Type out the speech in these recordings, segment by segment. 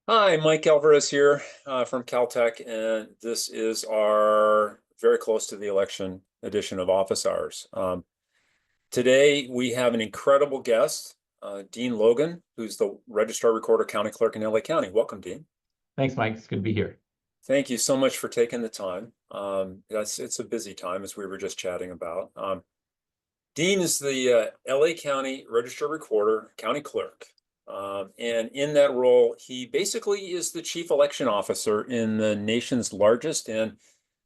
Hi, Mike Alvarez here from Caltech, and this is our very close to the election edition of Office Hours. Today we have an incredible guest, Dean Logan, who's the Registrar-Recorder County Clerk in LA County. Welcome, Dean. Thanks, Mike. It's good to be here. Thank you so much for taking the time. It's a busy time, as we were just chatting about. Dean is the LA County Registrar-Recorder County Clerk. And in that role, he basically is the chief election officer in the nation's largest and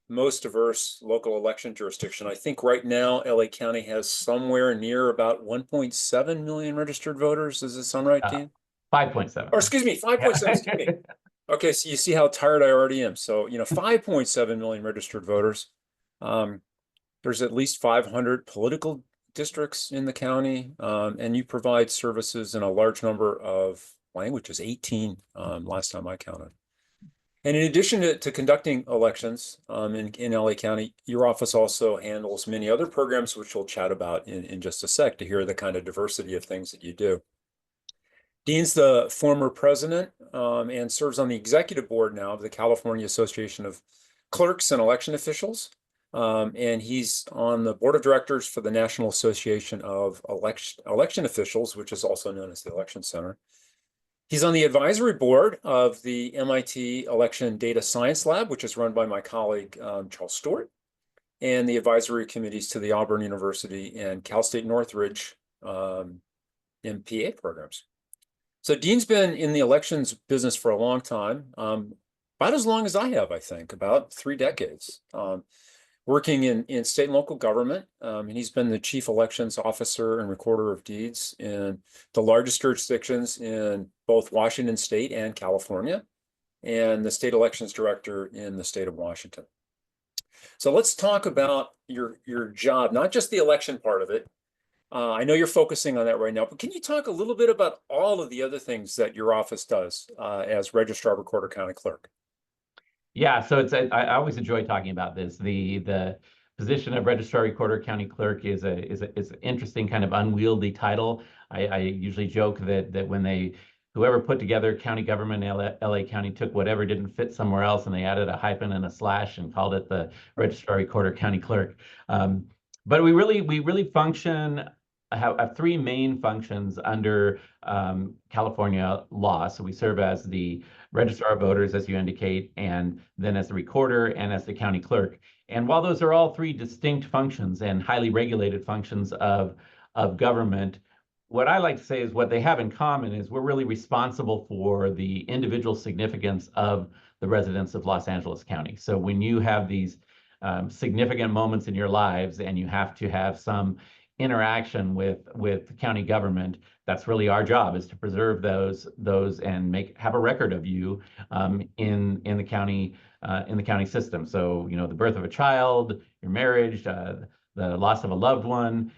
most diverse local election jurisdiction. I think right now, LA County has somewhere near about 1.7 million registered voters. Does this sound right, Uh, Dean? 5.7. Or excuse me, 5.7, excuse me. Yeah. Okay, so you see how tired I already am. So, 5.7 million registered voters. Um, there's at least 500 political districts in the county, and you provide services in a large number of languages, 18 last time I counted. And in addition to conducting elections in LA County, your office also handles many other programs, which we'll chat about in just a sec to hear the kind of diversity of things that you do. Dean's the former president and serves on the executive board now of the California Association of Clerks and Election Officials. And he's on the board of directors for the National Association of Election Officials, which is also known as the Election Center. He's on the advisory board of the MIT Election Data Science Lab, which is run by my colleague, Charles Stewart, and the advisory committees to the Auburn University and Cal State Northridge MPA programs. So Dean's been in the elections business for a long time, about as long as I have, I think, about 3 decades, working in state and local government. And he's been the chief elections officer and recorder of deeds in the largest jurisdictions in both Washington State and California, and the state elections director in the state of Washington. So let's talk about your job, not just the election part of it. I know you're focusing on that right now, but can you talk a little bit about all of the other things that your office does as Registrar-Recorder County Clerk? Yeah, so I always enjoy talking about this. The position of Registrar-Recorder County Clerk is an interesting kind of unwieldy title. I usually joke that when whoever put together county government in LA County took whatever didn't fit somewhere else and they added a hyphen and a slash and called it the Registrar-Recorder County Clerk. But we really function. Have 3 main functions under California law. So we serve as the registrar of voters, as you indicate, and then as the recorder and as the county clerk. And while those are all 3 distinct functions and highly regulated functions of government, what I like to say is what they have in common is we're really responsible for the individual significance of the residents of Los Angeles County. So when you have these significant moments in your lives and you have to have some interaction with county government, that's really our job, is to preserve those and have a record of you in the county system. So the birth of a child, your marriage, the loss of a loved one,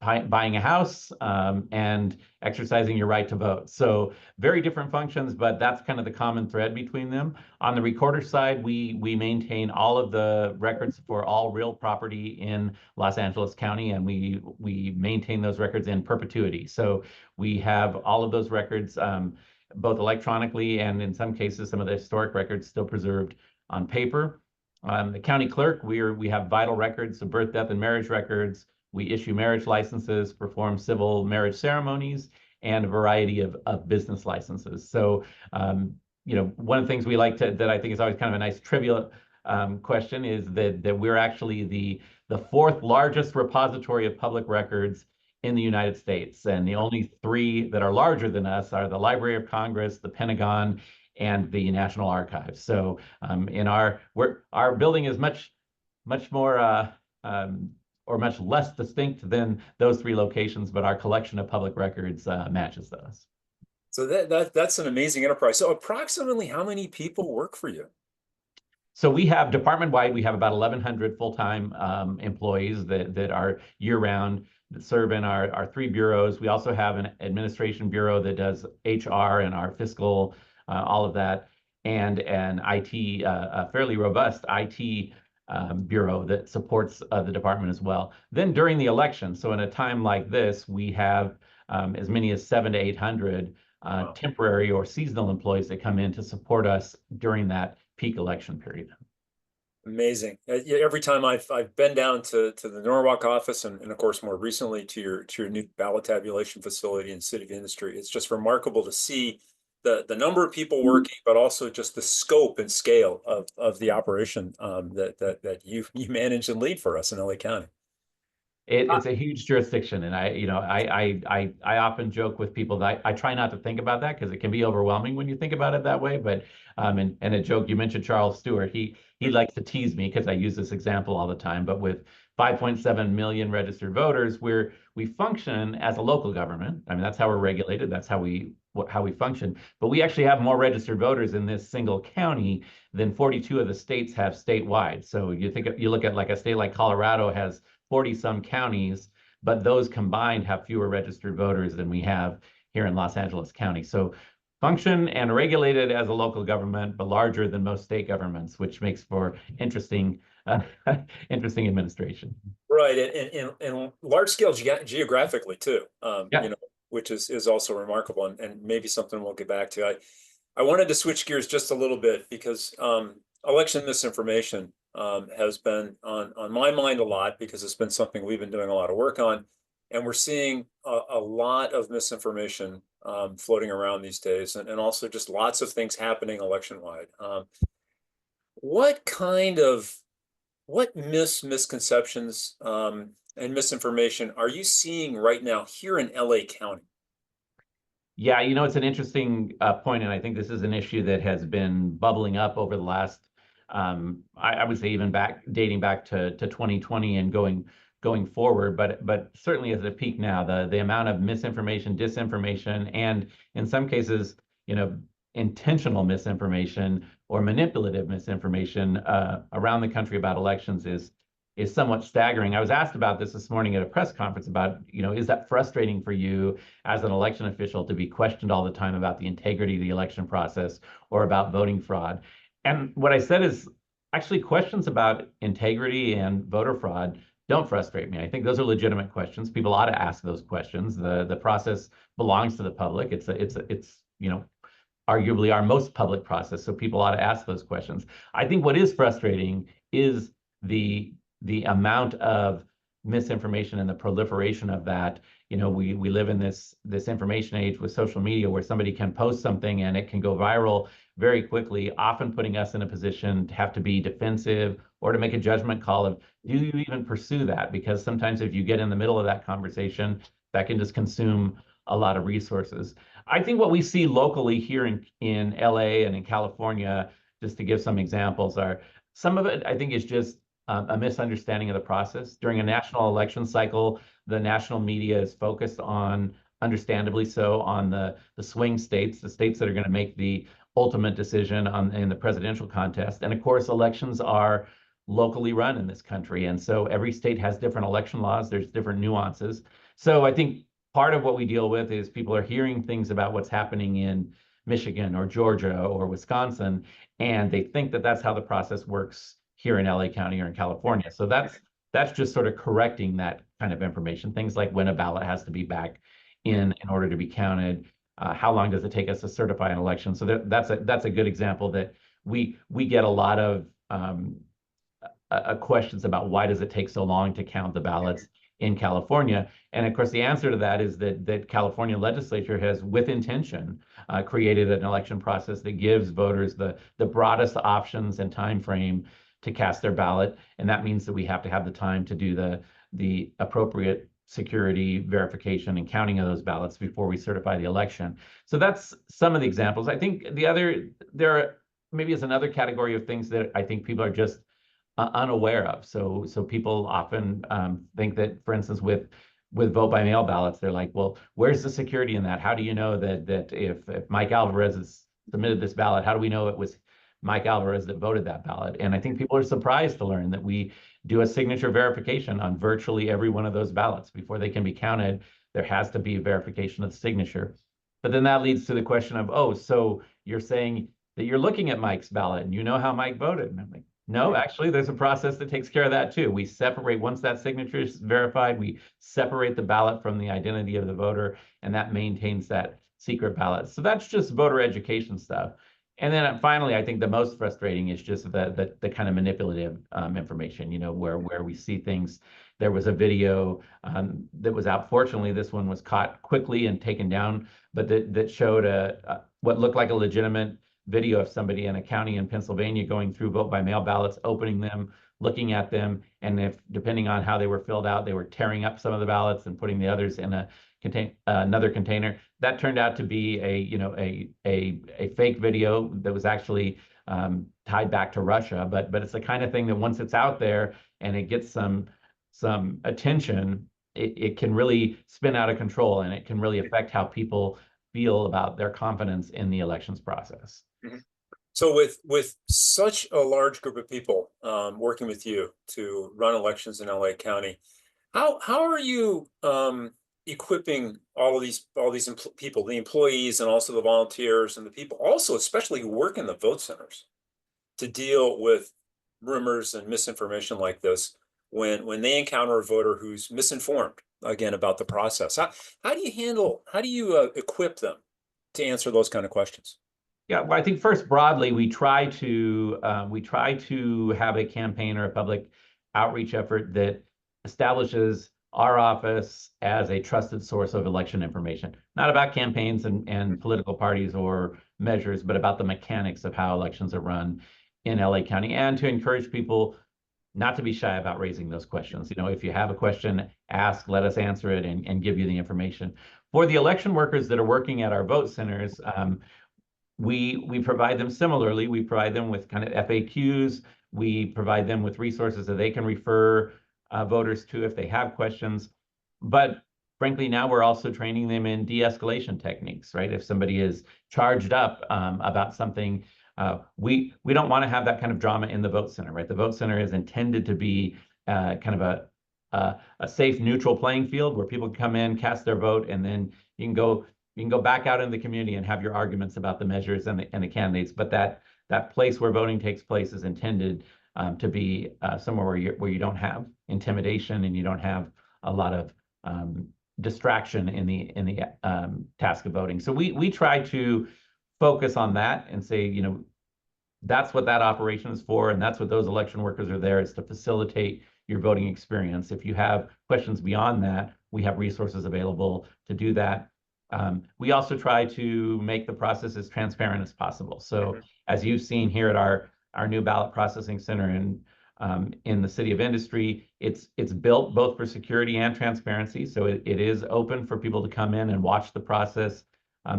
buying a house, and exercising your right to vote. So very different functions, but that's kind of the common thread between them. On the recorder side, we maintain all of the records for all real property in Los Angeles County, and we maintain those records in perpetuity. So we have all of those records, both electronically and in some cases, some of the historic records still preserved on paper. The county clerk, we have vital records of birth, death, and marriage records. We issue marriage licenses, perform civil marriage ceremonies, and a variety of business licenses. So, one of the things we like that I think is always kind of a nice trivial question is that we're actually the 4th largest repository of public records in the United States. And the only 3 that are larger than us are the Library of Congress, the Pentagon, and the National Archives. So our building is much more or much less distinct than those 3 locations, but our collection of public records matches those. So that's an amazing enterprise. So approximately how many people work for you? So we have department-wide, we have about 1,100 full-time employees that are year-round, that serve in our 3 bureaus. We also have an administration bureau that does HR and our fiscal, all of that, and an IT, a fairly robust IT bureau that supports the department as well. Then during the election, so in a time like this, we have as many as 700 to 800 Wow. temporary or seasonal employees that come in to support us during that peak election period. Amazing. Yeah, every time I've been down to the Norwalk office and of course more recently to your new ballot tabulation facility in City of Industry, it's just remarkable to see the number of people working, but also just the scope and scale of the operation that you manage and lead for us in LA County. It's a huge jurisdiction, and I often joke with people that I try not to think about that because it can be overwhelming when you think about it that way. But and a joke, you mentioned Charles Stewart. He likes to tease me because I use this example all the time. But with 5.7 million registered voters, we function as a local government. I mean, that's how we're regulated. That's how we function. But we actually have more registered voters in this single county than 42 of the states have statewide. So you look at like a state like Colorado has 40 some counties, but those combined have fewer registered voters than we have here in Los Angeles County. So function and regulated as a local government, but larger than most state governments, which makes for interesting, interesting administration. Right, and large scale geographically too, Yeah. which is also remarkable and maybe something we'll get back to. I wanted to switch gears just a little bit because election misinformation has been on my mind a lot because it's been something we've been doing a lot of work on, and we're seeing a lot of misinformation floating around these days, and also just lots of things happening election wide. What kind of what misconceptions and misinformation are you seeing right now here in LA County? Yeah, it's an interesting point, and I think this is an issue that has been bubbling up over the last, I would say even dating back to 2020 and going forward, but certainly at the peak now, the amount of misinformation, disinformation, and in some cases, intentional misinformation or manipulative misinformation around the country about elections is somewhat staggering. I was asked about this morning at a press conference about, is that frustrating for you as an election official to be questioned all the time about the integrity of the election process or about voting fraud? And what I said is actually questions about integrity and voter fraud don't frustrate me. I think those are legitimate questions. People ought to ask those questions. The process belongs to the public. It's arguably our most public process, so people ought to ask those questions. I think what is frustrating is the amount of misinformation and the proliferation of that. We live in this information age with social media where somebody can post something and it can go viral very quickly, often putting us in a position to have to be defensive or to make a judgment call of, do you even pursue that? Because sometimes if you get in the middle of that conversation, that can just consume a lot of resources. I think what we see locally here in LA and in California, just to give some examples, are some of it, I think, is just a misunderstanding of the process. During a national election cycle, the national media is focused on, understandably so, on the swing states, the states that are going to make the ultimate decision in the presidential contest. And of course, elections are locally run in this country. And so every state has different election laws. There's different nuances. So I think part of what we deal with is people are hearing things about what's happening in Michigan or Georgia or Wisconsin, and they think that that's how the process works here in LA County or in California. So that's just sort of correcting that kind of information. Things like when a ballot has to be back in order to be counted. How long does it take us to certify an election? So that's a good example that we get a lot of questions about why does it take so long to count the ballots in California. And of course, the answer to that is that California legislature has, with intention, created an election process that gives voters the broadest options and time frame to cast their ballot. And that means that we have to have the time to do the appropriate security verification and counting of those ballots before we certify the election. So that's some of the examples. I think there maybe is another category of things that I think people are just unaware of. So people often think that, for instance, with vote by mail ballots, they're like, well, where's the security in that? How do you know that if Mike Alvarez has submitted this ballot, how do we know it was Mike Alvarez that voted that ballot? And I think people are surprised to learn that we do a signature verification on virtually every one of those ballots. Before they can be counted, there has to be a verification of the signature. But then that leads to the question of, oh, so you're saying that you're looking at Mike's ballot and you know how Mike voted? And I'm like, No, actually, there's a process that takes care of that too. We separate, once that signature is verified, we separate the ballot from the identity of the voter, and that maintains that secret ballot. So that's just voter education stuff. And then finally, I think the most frustrating is just the kind of manipulative information, where we see things. There was a video that was out. Fortunately, this one was caught quickly and taken down, but that showed what looked like a legitimate video of somebody in a county in Pennsylvania going through vote by mail ballots, opening them, looking at them, and if depending on how they were filled out, they were tearing up some of the ballots and putting the others in another container. That turned out to be a fake video that was actually tied back to Russia. But it's the kind of thing that once it's out there and it gets some attention, it can really spin out of control, and it can really affect how people feel about their confidence in the elections process. Mhm. So with such a large group of people working with you to run elections in LA County, how are you equipping all of these people, the employees and also the volunteers and the people also especially who work in the vote centers to deal with rumors and misinformation like this when they encounter a voter who's misinformed again about the process? How do you equip them to answer those kind of questions? Yeah, well, I think first broadly, we try to have a campaign or a public outreach effort that establishes our office as a trusted source of election information, not about campaigns and political parties or measures, but about the mechanics of how elections are run in LA County, and to encourage people not to be shy about raising those questions. If you have a question, ask, let us answer it, and give you the information. For the election workers that are working at our vote centers, we provide them similarly. We provide them with kind of FAQs. We provide them with resources that they can refer voters to if they have questions. But frankly, now we're also training them in de-escalation techniques, right? If somebody is charged up about something, we don't want to have that kind of drama in the vote center, right? The vote center is intended to be kind of a safe, neutral playing field where people can come in, cast their vote, and then you can go back out in the community and have your arguments about the measures and the candidates. But that place where voting takes place is intended to be somewhere where you don't have intimidation and you don't have a lot of distraction in the task of voting. So we try to focus on that and say, that's what that operation is for, and that's what those election workers are there, is to facilitate your voting experience. If you have questions beyond that, we have resources available to do that. We also try to make the process as transparent as possible. So as you've seen here at our new ballot processing center in the City of Industry, it's built both for security and transparency. So it is open for people to come in and watch the process.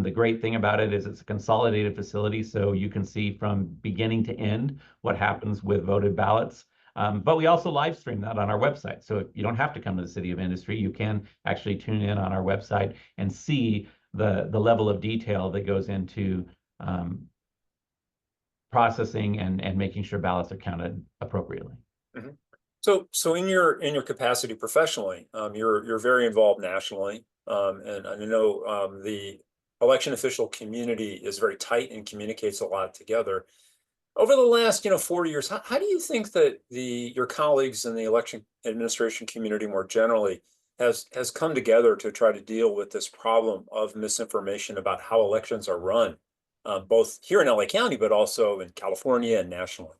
The great thing about it is it's a consolidated facility, so you can see from beginning to end what happens with voted ballots. But we also live stream that on our website. So you don't have to come to the City of Industry. You can actually tune in on our website and see the level of detail that goes into processing and making sure ballots are counted appropriately. Mhm. So in your capacity professionally, you're very involved nationally, and I know the election official community is very tight and communicates a lot together. Over the last 4 years, how do you think that your colleagues in the election administration community more generally has come together to try to deal with this problem of misinformation about how elections are run, both here in LA County, but also in California and nationally?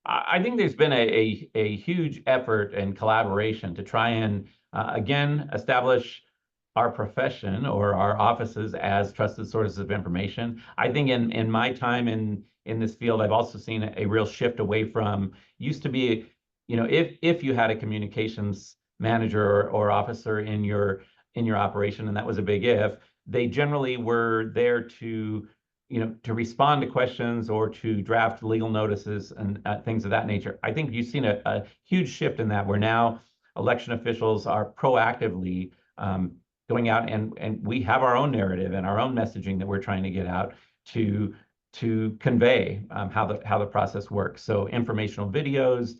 I think there's been a huge effort and collaboration to try and again establish our profession or our offices as trusted sources of information. I think in my time in this field, I've also seen a real shift away from, used to be, if you had a communications manager or officer in your operation, and that was a big if, they generally were there to respond to questions or to draft legal notices and things of that nature. I think you've seen a huge shift in that, where now election officials are proactively going out, and we have our own narrative and our own messaging that we're trying to get out to convey how the process works. So informational videos.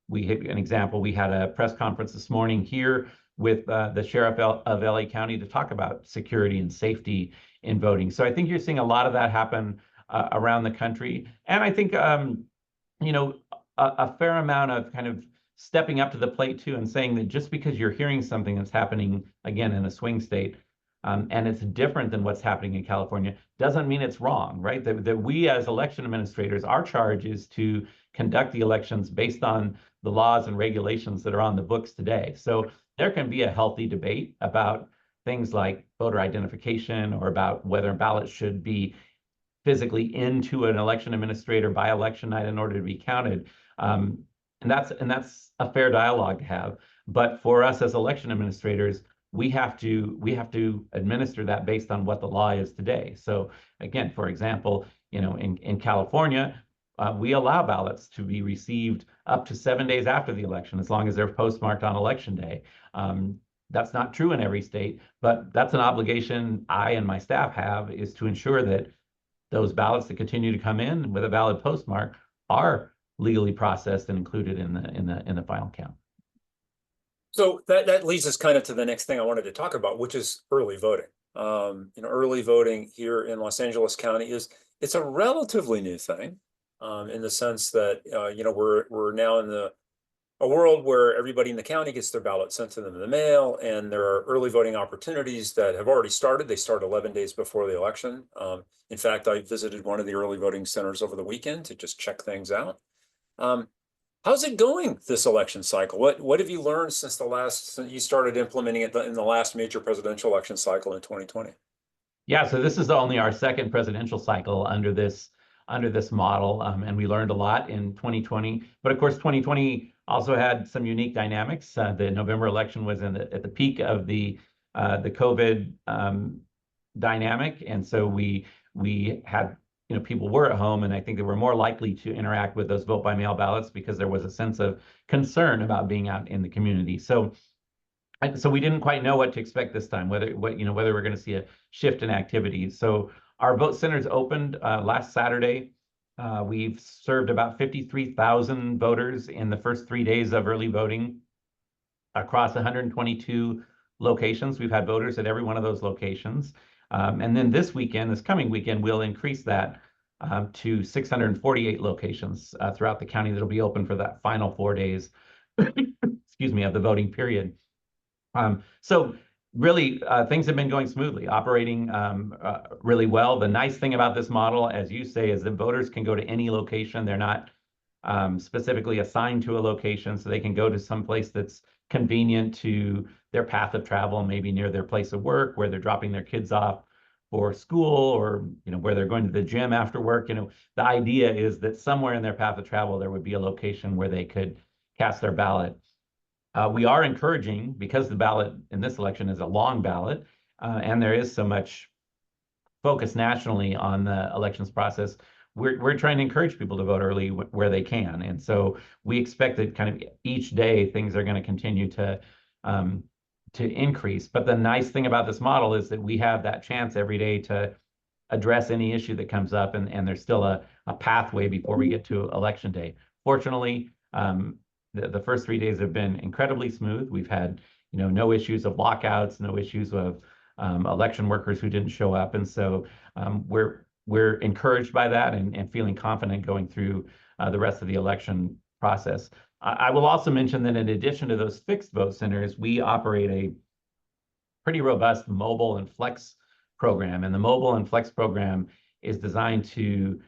We hit an example. We had a press conference this morning here with the sheriff of LA County to talk about security and safety in voting. So I think you're seeing a lot of that happen around the country. And I think, you know, a fair amount of kind of stepping up to the plate too and saying that just because you're hearing something that's happening again in a swing state, and it's different than what's happening in California, doesn't mean it's wrong, right? That we as election administrators, our charge is to conduct the elections based on the laws and regulations that are on the books today. So there can be a healthy debate about things like voter identification or about whether ballots should be physically into an election administrator by election night in order to be counted. Um, and that's a fair dialogue to have. But for us as election administrators, we have to administer that based on what the law is today. So again, for example, in California, we allow ballots to be received up to 7 days after the election, as long as they're postmarked on election day. That's not true in every state, but that's an obligation I and my staff have, is to ensure that those ballots that continue to come in with a valid postmark are legally processed and included in the final count. So that leads us kind of to the next thing I wanted to talk about, which is early voting. Early voting here in Los Angeles County it's a relatively new thing, in the sense that we're now in a world where everybody in the county gets their ballot sent to them in the mail, and there are early voting opportunities that have already started. They start 11 days before the election. In fact, I visited one of the early voting centers over the weekend to just check things out. Um, How's it going this election cycle? What have you learned since you started implementing it in the last major presidential election cycle in 2020? Yeah, so this is only our second presidential cycle under this model, and we learned a lot in 2020. But of course, 2020 also had some unique dynamics. The November election was at the peak of the COVID dynamic, and so we had people were at home, and I think they were more likely to interact with those vote by mail ballots because there was a sense of concern about being out in the community. So we didn't quite know what to expect this time, whether we're going to see a shift in activity. So our vote centers opened last Saturday. We've served about 53,000 voters in the first 3 days of early voting across 122 locations. We've had voters at every one of those locations. And then this coming weekend, we'll increase that to 648 locations throughout the county that'll be open for that final 4 days, excuse me, of the voting period. So really, things have been going smoothly, operating really well. The nice thing about this model, as you say, is that voters can go to any location. They're not specifically assigned to a location, so they can go to some place that's convenient to their path of travel, maybe near their place of work, where they're dropping their kids off for school, or where they're going to the gym after work. The idea is that somewhere in their path of travel, there would be a location where they could cast their ballot. We are encouraging, because the ballot in this election is a long ballot, and there is so much focus nationally on the elections process. We're trying to encourage people to vote early where they can, and so we expect that kind of each day things are going to continue to increase. But the nice thing about this model is that we have that chance every day to address any issue that comes up, and there's still a pathway before we get to election day. Fortunately, the first 3 days have been incredibly smooth. We've had no issues of lockouts, no issues of election workers who didn't show up, and so we're encouraged by that and feeling confident going through the rest of the election process. I will also mention that in addition to those fixed vote centers, we operate a pretty robust mobile and flex program, and the mobile and flex program is designed to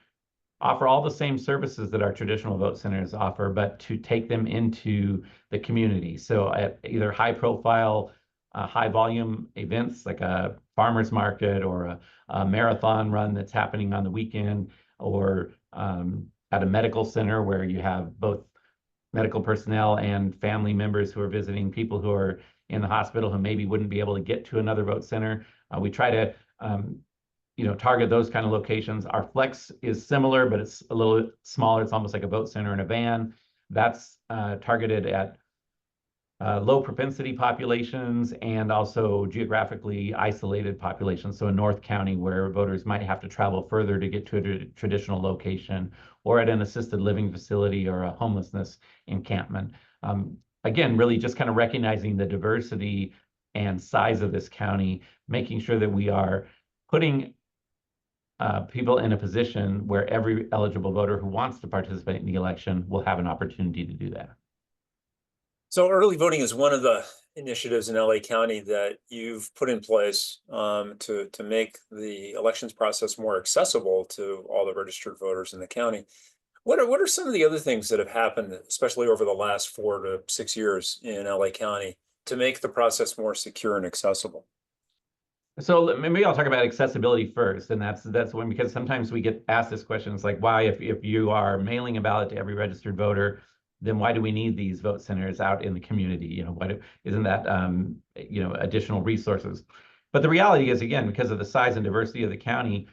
offer all the same services that our traditional vote centers offer, but to take them into the community. So at either high profile, high volume events like a farmer's market or a marathon run that's happening on the weekend, or at a medical center where you have both medical personnel and family members who are visiting people who are in the hospital who maybe wouldn't be able to get to another vote center. We try to target those kind of locations. Our flex is similar, but it's a little smaller. It's almost like a vote center in a van. That's targeted at low propensity populations and also geographically isolated populations. So in North County, where voters might have to travel further to get to a traditional location, or at an assisted living facility or a homelessness encampment. Again, really just kind of recognizing the diversity and size of this county, making sure that we are putting people in a position where every eligible voter who wants to participate in the election will have an opportunity to do that. So early voting is one of the initiatives in LA County that you've put in place to make the elections process more accessible to all the registered voters in the county. What are some of the other things that have happened, especially over the last 4 to 6 years in LA County, to make the process more secure and accessible? So maybe I'll talk about accessibility first, and that's when, because sometimes we get asked this question. It's like, why, if you are mailing a ballot to every registered voter, then why do we need these vote centers out in the community? Isn't that additional resources? But the reality is, again, because of the size and diversity of the county,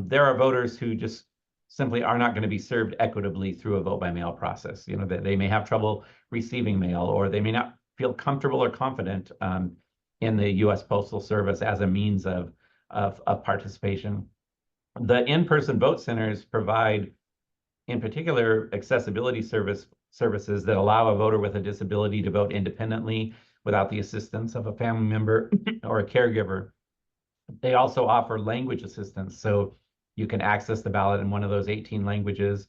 there are voters who just simply are not going to be served equitably through a vote by mail process. They may have trouble receiving mail, or they may not feel comfortable or confident in the U.S. Postal Service as a means of participation. The in-person vote centers provide, in particular, accessibility services that allow a voter with a disability to vote independently without the assistance of a family member or a caregiver. They also offer language assistance, so you can access the ballot in one of those 18 languages,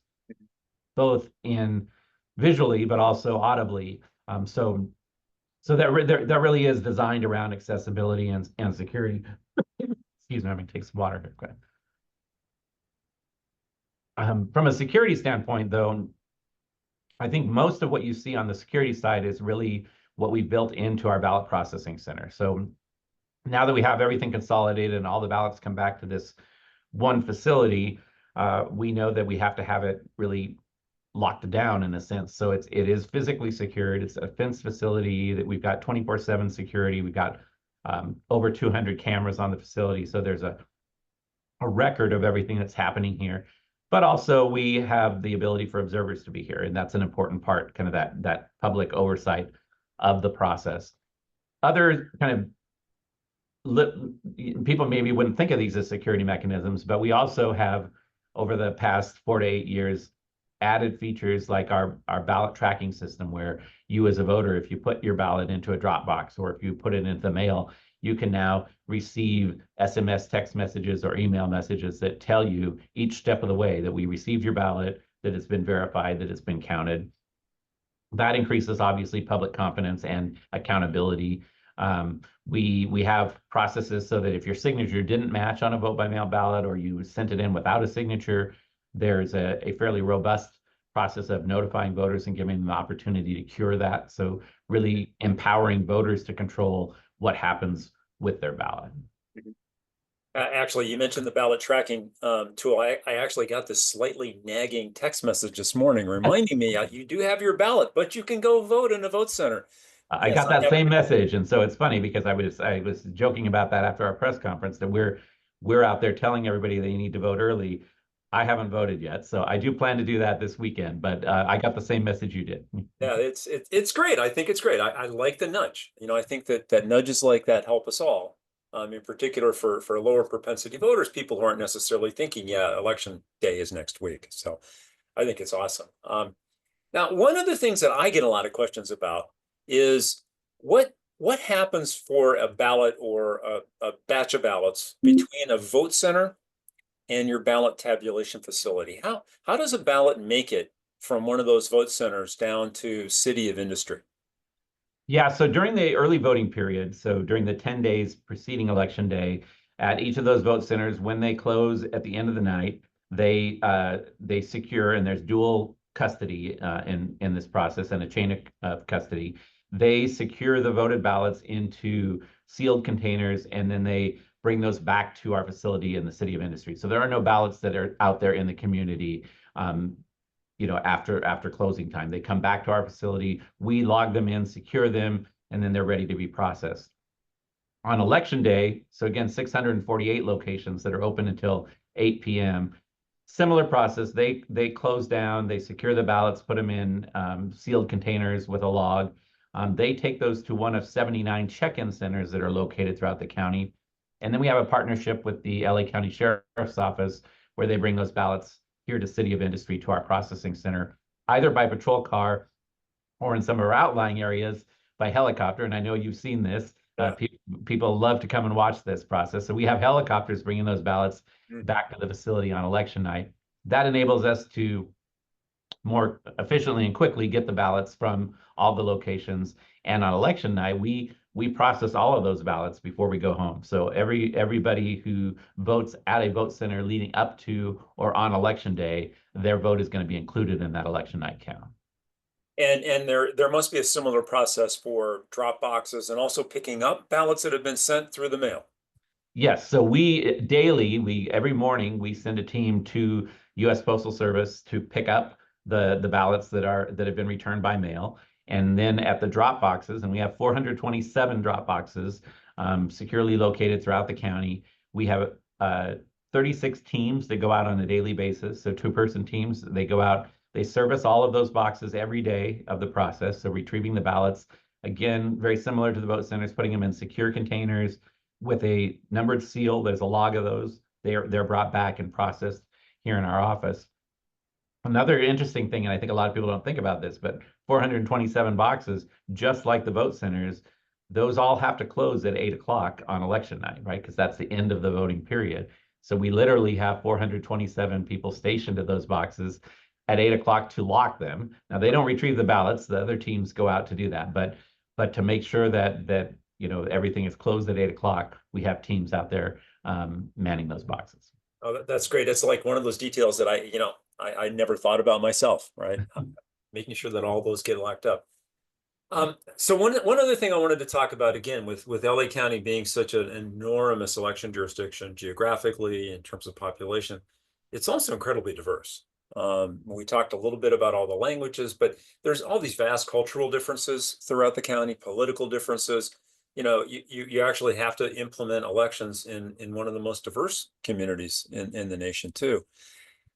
both in visually but also audibly. So that really is designed around accessibility and security. Excuse me, I'm gonna take some water here quick. From a security standpoint, though, I think most of what you see on the security side is really what we built into our ballot processing center. So now that we have everything consolidated and all the ballots come back to this one facility, we know that we have to have it really locked down in a sense. So it is physically secured. It's a fenced facility that we've got 24/7 security. We've got over 200 cameras on the facility. So there's a record of everything that's happening here. But also we have the ability for observers to be here. And that's an important part, kind of that public oversight of the process. Other kind of people maybe wouldn't think of these as security mechanisms, but we also have, over the past 4 to 8 years, added features like our ballot tracking system, where you as a voter, if you put your ballot into a drop box or if you put it into the mail, you can now receive SMS text messages or email messages that tell you each step of the way that we received your ballot, that it's been verified, that it's been counted. That increases, obviously, public confidence and accountability. We have processes so that if your signature didn't match on a vote by mail ballot, or you sent it in without a signature, there's a fairly robust process of notifying voters and giving them the opportunity to cure that. So really empowering voters to control what happens with their ballot. Actually, you mentioned the ballot tracking tool. I actually got this slightly nagging text message this morning reminding me you do have your ballot, but you can go vote in a vote center. I Yes, got that same message, and so it's funny because I was joking about that after our press conference, that we're out there telling everybody that you need to vote early. I haven't voted yet, so I do plan to do that this weekend. But I got the same message you did. Yeah, it's great. I think it's great. I like the nudge. I think that nudges like that help us all. In particular for lower propensity voters, people who aren't necessarily thinking, yeah, election day is next week. So I think it's awesome. Now, one of the things that I get a lot of questions about is what happens for a ballot or a batch of ballots between a vote center and your ballot tabulation facility. How does a ballot make it from one of those vote centers down to City of Industry? Yeah, so during the early voting period, so during the 10 days preceding Election Day, at each of those vote centers, when they close at the end of the night, they secure, and there's dual custody in this process and a chain of custody. They secure the voted ballots into sealed containers, and then they bring those back to our facility in the City of Industry. So there are no ballots that are out there in the community after closing time. They come back to our facility, we log them in, secure them, and then they're ready to be processed. On Election Day, so again, 648 locations that are open until 8 p.m. Similar process. They close down, they secure the ballots, put them in sealed containers with a log. They take those to one of 79 check-in centers that are located throughout the county. And then we have a partnership with the LA County Sheriff's Office, where they bring those ballots here to City of Industry, to our processing center, either by patrol car or in some of our outlying areas by helicopter. And I know you've seen this. Yeah. People love to come and watch this process. So we have helicopters bringing those ballots Mm. back to the facility on election night. That enables us to more efficiently and quickly get the ballots from all the locations. And on election night, we process all of those ballots before we go home. So everybody who votes at a vote center leading up to or on election day, their vote is going to be included in that election night count. And there must be a similar process for drop boxes and also picking up ballots that have been sent through the mail. Yes, so we daily, we every morning we send a team to U.S. Postal Service to pick up the ballots that have been returned by mail, and then at the drop boxes, and we have 427 drop boxes securely located throughout the county. We have 36 teams that go out on a daily basis, so two-person teams. They go out, they service all of those boxes every day of the process. So retrieving the ballots, again, very similar to the vote centers, putting them in secure containers with a numbered seal. There's a log of those. They're brought back and processed here in our office. Another interesting thing, and I think a lot of people don't think about this, but 427 boxes, just like the vote centers, those all have to close at 8 o'clock on election night, right? Because that's the end of the voting period. So we literally have 427 people stationed at those boxes at 8 o'clock to lock them. Now they don't retrieve the ballots; the other teams go out to do that. But to make sure that everything is closed at 8 o'clock, we have teams out there manning those boxes. Oh, that's great. That's like one of those details that I never thought about myself, right? Making sure that all those get locked up. So one other thing I wanted to talk about again with LA County being such an enormous election jurisdiction geographically in terms of population, it's also incredibly diverse. We talked a little bit about all the languages, but there's all these vast cultural differences throughout the county, political differences. You actually have to implement elections in one of the most diverse communities in the nation too.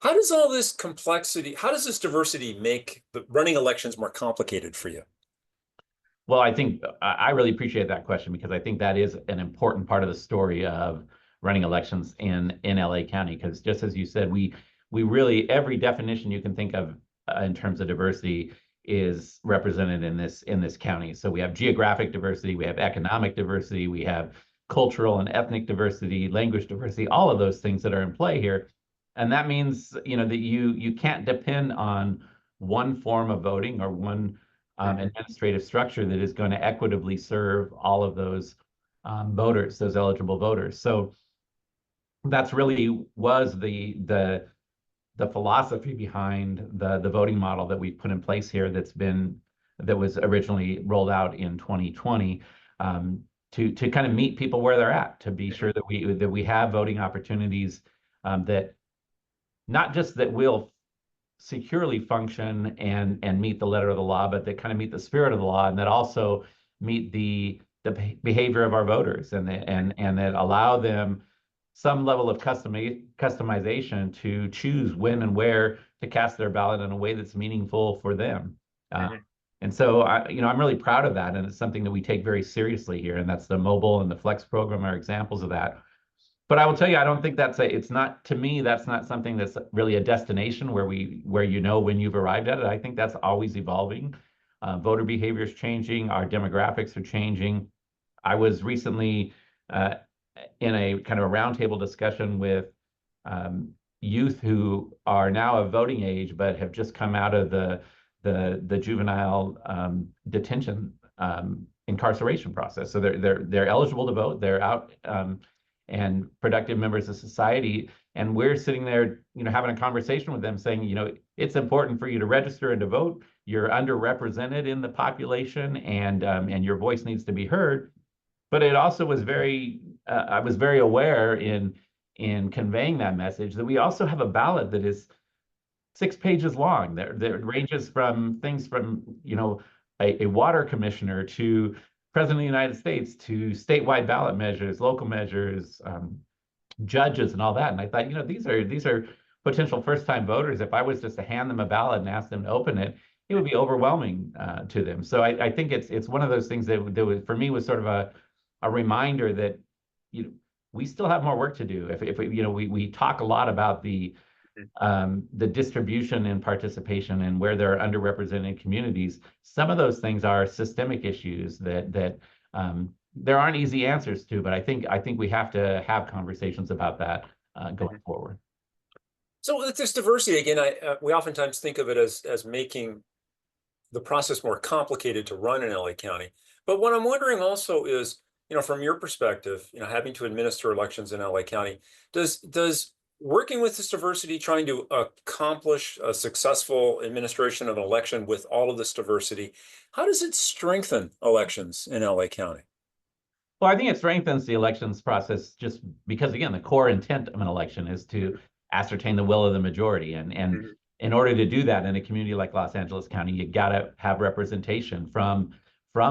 How does all this complexity, how does this diversity make the running elections more complicated for you? Well, I think I really appreciate that question because I think that is an important part of the story of running elections in LA County. Because just as you said, we really every definition you can think of in terms of diversity is represented in this county. So we have geographic diversity, we have economic diversity, we have cultural and ethnic diversity, language diversity, all of those things that are in play here. And that means, that you can't depend on one form of voting or one administrative structure that is going to equitably serve all of those voters, those eligible voters. So that's really was the philosophy behind the voting model that we've put in place here that was originally rolled out in 2020 to kind of meet people where they're at, to be sure that we have voting opportunities that not just that will securely function and meet the letter of the law, but that kind of meet the spirit of the law, and that also meet the behavior of our voters, and that allow them some level of customization to choose when and where to cast their ballot in a way that's meaningful for them. And so I'm really proud of that, and it's something that we take very seriously here. And that's the mobile and the flex program are examples of that. But I will tell you, I don't think it's not, to me, that's not something that's really a destination where when you've arrived at it. I think that's always evolving. Voter behavior is changing, our demographics are changing. I was recently in a kind of a roundtable discussion with youth who are now of voting age, but have just come out of the juvenile detention incarceration process. So they're eligible to vote. They're out and productive members of society. And we're sitting there, having a conversation with them saying, it's important for you to register and to vote. You're underrepresented in the population, and your voice needs to be heard. But it also was I was very aware in conveying that message that we also have a ballot that is 6 pages long. There ranges from things from, a water commissioner to President of the United States to statewide ballot measures, local measures, judges, and all that. And I thought, these are potential first-time voters. If I was just to hand them a ballot and ask them to open it, it would be overwhelming to them. So I think it's one of those things that was, for me, was sort of a reminder that we still have more work to do. If we talk a lot about the distribution and participation and where there are underrepresented communities. Some of those things are systemic issues that there aren't easy answers to, but I think we have to have conversations about that going forward. So with this diversity, again, we oftentimes think of it as making the process more complicated to run in LA County. But what I'm wondering also is, from your perspective, having to administer elections in LA County, does working with this diversity, trying to accomplish a successful administration of an election with all of this diversity, how does it strengthen elections in LA County? Well, I think it strengthens the elections process just because, again, the core intent of an election is to ascertain the will of the majority. And Mhm. in order to do that in a community like Los Angeles County, you got to have representation from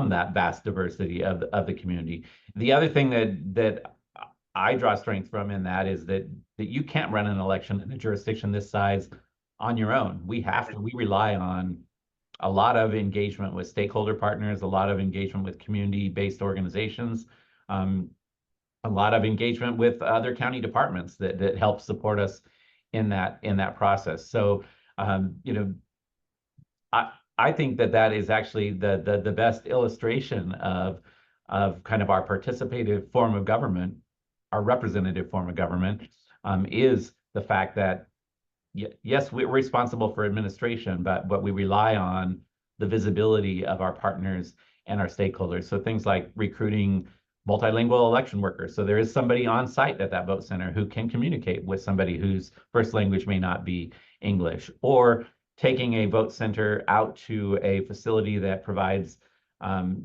that vast diversity of the community. The other thing that I draw strength from in that is that you can't run an election in a jurisdiction this size on your own. We rely on a lot of engagement with stakeholder partners, a lot of engagement with community-based organizations, um, a lot of engagement with other county departments that help support us in that process. So, you know, I think that is actually the best illustration of kind of our participative form of government, our representative form of government, is the fact that yes, we're responsible for administration, but we rely on the visibility of our partners and our stakeholders. So things like recruiting multilingual election workers. So there is somebody on site at that vote center who can communicate with somebody whose first language may not be English, or taking a vote center out to a facility that provides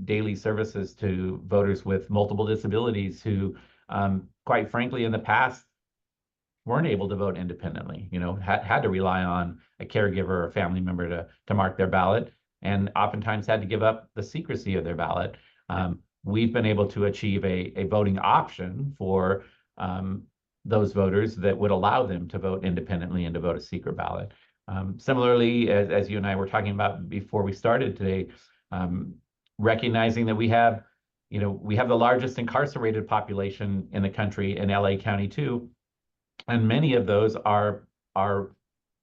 daily services to voters with multiple disabilities who, quite frankly, in the past weren't able to vote independently, had to rely on a caregiver or a family member to mark their ballot, and oftentimes had to give up the secrecy of their ballot. We've been able to achieve a voting option for those voters that would allow them to vote independently and to vote a secret ballot. Similarly, as you and I were talking about before we started today, recognizing that we have the largest incarcerated population in the country in LA County too, and many of those are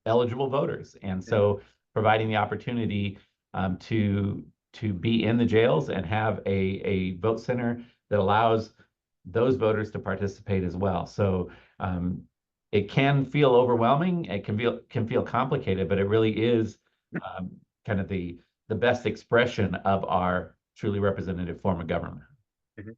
eligible voters. And so providing the opportunity to be in the jails and have a vote center that allows those voters to participate as well. So it can feel overwhelming, it can feel complicated, but it really is kind of the best expression of our truly representative form of government. Mhm.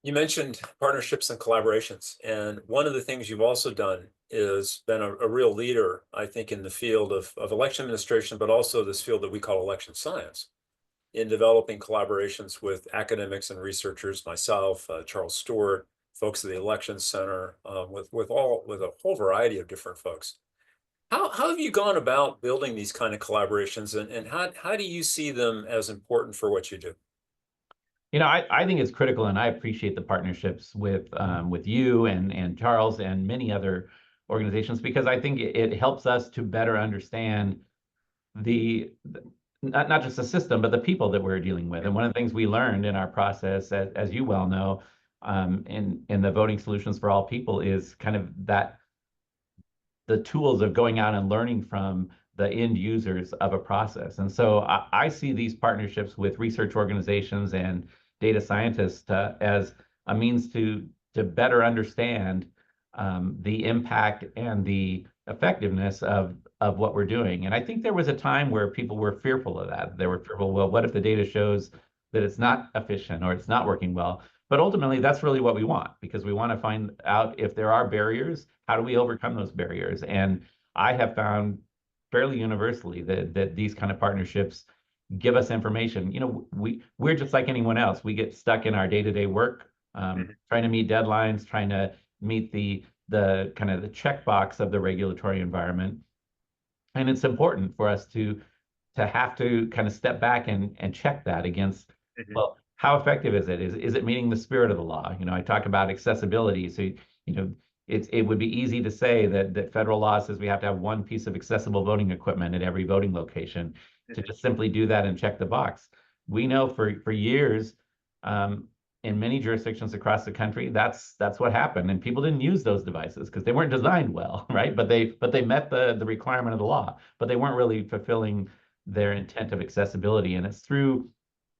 You mentioned partnerships and collaborations, and one of the things you've also done is been a real leader, I think, in the field of election administration, but also this field that we call election science, in developing collaborations with academics and researchers, myself, Charles Stewart, folks at the Election Center, with a whole variety of different folks. How have you gone about building these kind of collaborations, and how do you see them as important for what you do? I think it's critical, and I appreciate the partnerships with you and Charles and many other organizations, because I think it helps us to better understand the not just the system, but the people that we're dealing with. And one of the things we learned in our process, as you well know, in the Voting Solutions for All People, is kind of that the tools of going out and learning from the end users of a process. And so I see these partnerships with research organizations and data scientists as a means to better understand the impact and the effectiveness of what we're doing. And I think there was a time where people were fearful of that. They were fearful, well, what if the data shows that it's not efficient or it's not working well? But ultimately, that's really what we want, because we want to find out if there are barriers, how do we overcome those barriers? And I have found fairly universally that these kind of partnerships give us information. We're just like anyone else. We get stuck in our day-to-day work, trying to meet deadlines, trying to meet the kind of the checkbox of the regulatory environment. And it's important for us to have to kind of step back and check that against, well, how effective is it? Is it meeting the spirit of the law? I talk about accessibility. So, it would be easy to say that federal law says we have to have one piece of accessible voting equipment at every voting location, to just simply do that and check the box. We know for years, in many jurisdictions across the country, that's what happened, and people didn't use those devices because they weren't designed well, right? But they met the requirement of the law, but they weren't really fulfilling their intent of accessibility. And it's through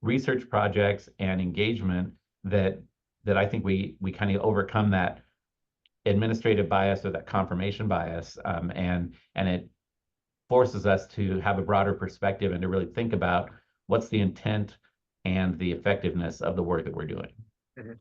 research projects and engagement that I think we kind of overcome that administrative bias or that confirmation bias, and it forces us to have a broader perspective and to really think about what's the intent and the effectiveness of the work that we're doing. Mhm.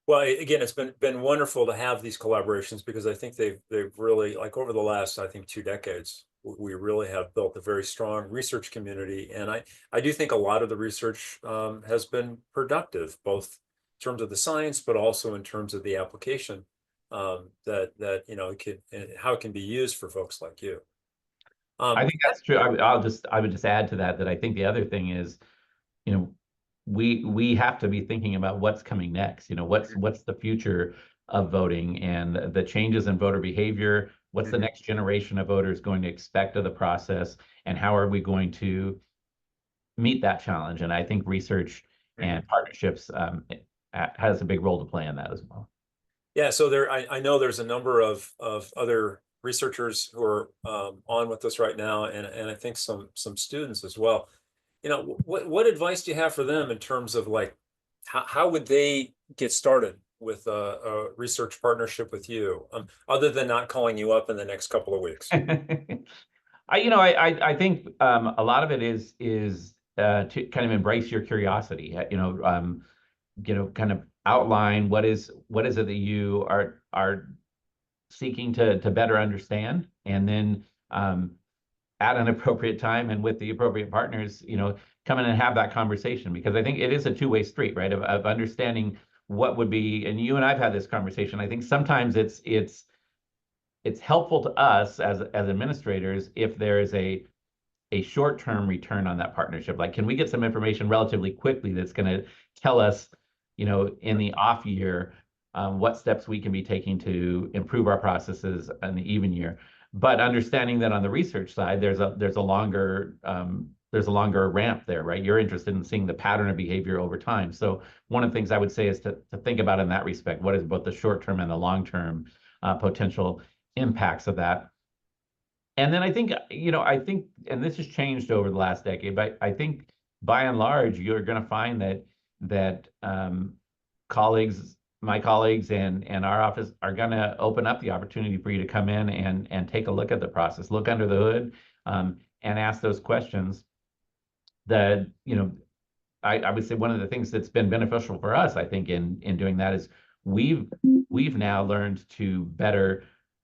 Well, again, it's been wonderful to have these collaborations because I think they've really, like over the last, I think, 2 decades, we really have built a very strong research community, and I do think a lot of the research has been productive, both in terms of the science, but also in terms of the application that it can, and how it can be used for folks like you. I Um, think that's true. I would just add to that that I think the other thing is, you know, we have to be thinking about what's coming next. What's the future of voting and the changes in voter behavior? What's the Mhm. next generation of voters going to expect of the process, and how are we going to meet that challenge? And I think research Mhm. and partnerships has a big role to play in that as well. Yeah, so I know there's a number of other researchers who are on with us right now, and I think some students as well. What advice do you have for them in terms of like how would they get started with a research partnership with you, other than not calling you up in the next couple of weeks? I think a lot of it is to kind of embrace your curiosity. Kind of outline what is it that you are seeking to better understand, and then at an appropriate time and with the appropriate partners, come in and have that conversation, because I think it is a two-way street, right? Of understanding what would be, and you and I've had this conversation. I think sometimes it's helpful to us as administrators if there is a short-term return on that partnership. Like, can we get some information relatively quickly that's going to tell us, in the off year, what steps we can be taking to improve our processes in the even year? But understanding that on the research side, there's a longer ramp there, right? You're interested in seeing the pattern of behavior over time. So one of the things I would say is to think about in that respect, what is both the short-term and the long-term potential impacts of that. And then I think, and this has changed over the last decade, but I think by and large, you're going to find that my colleagues and our office are going to open up the opportunity for you to come in and take a look at the process, look under the hood, and ask those questions that, I would say one of the things that's been beneficial for us, I think, in doing that is we've now learned to better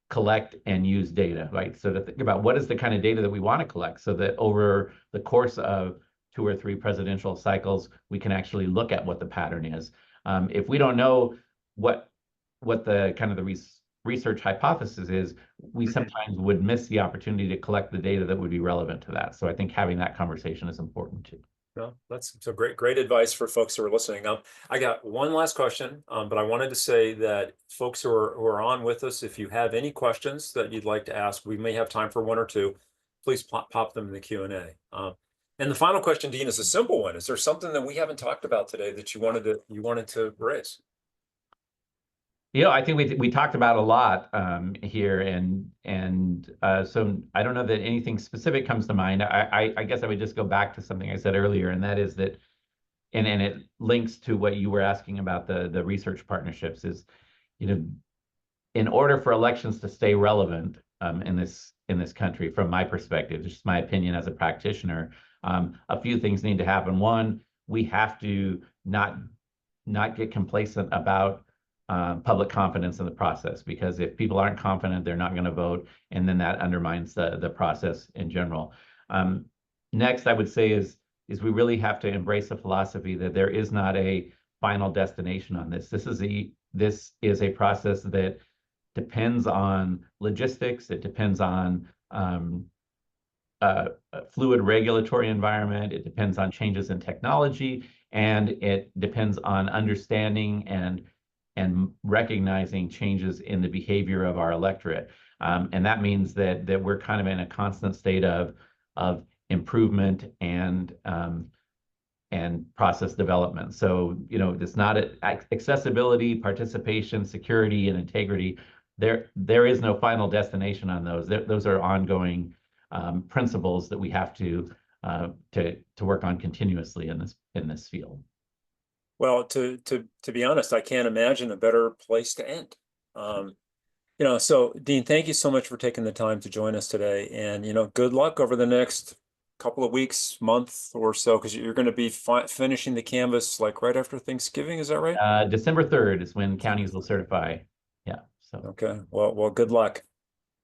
collect and use data, right? So to think about what is the kind of data that we want to collect, so that over the course of 2 or 3 presidential cycles, we can actually look at what the pattern is. If we don't know what the kind of the research hypothesis is, we Mhm. sometimes would miss the opportunity to collect the data that would be relevant to that. So I think having that conversation is important too. No, that's so great advice for folks who are listening. I got one last question, but I wanted to say that folks who are on with us, if you have any questions that you'd like to ask, we may have time for one or two. Please pop them in the Q&A. And the final question, Dean, is a simple one. Is there something that we haven't talked about today that you wanted to raise? I think we talked about a lot here, and so I don't know that anything specific comes to mind. I guess I would just go back to something I said earlier, and that is that, and it links to what you were asking about the research partnerships. Is, you know in order for elections to stay relevant in this country, from my perspective, just my opinion as a practitioner, a few things need to happen. One, we have to not get complacent about public confidence in the process, because if people aren't confident, they're not going to vote, and then that undermines the process in general. Next, I would say is we really have to embrace a philosophy that there is not a final destination on this. This is a process that depends on logistics. It depends on a fluid regulatory environment. It depends on changes in technology, and it depends on understanding and recognizing changes in the behavior of our electorate. And that means that we're kind of in a constant state of improvement and process development. So, it's not accessibility, participation, security, and integrity. There is no final destination on those. Those are ongoing principles that we have to to work on continuously in this field. Well, to be honest, I can't imagine a better place to end. So Dean, thank you so much for taking the time to join us today. And, good luck over the next couple of weeks, month or so, because you're going to be finishing the canvas like right after Thanksgiving. Is that right? December 3rd is when counties will certify. Yeah. So Okay. Well, good luck.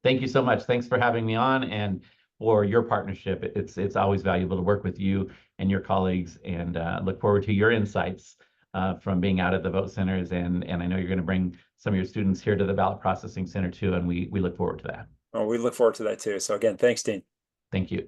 thank you so much. Thanks for having me on and for your partnership. It's always valuable to work with you and your colleagues, and look forward to your insights from being out at the vote centers. And I know you're going to bring some of your students here to the ballot processing center too, and we look forward to that. Oh, we look forward to that too. So again, thanks, Dean. Thank you.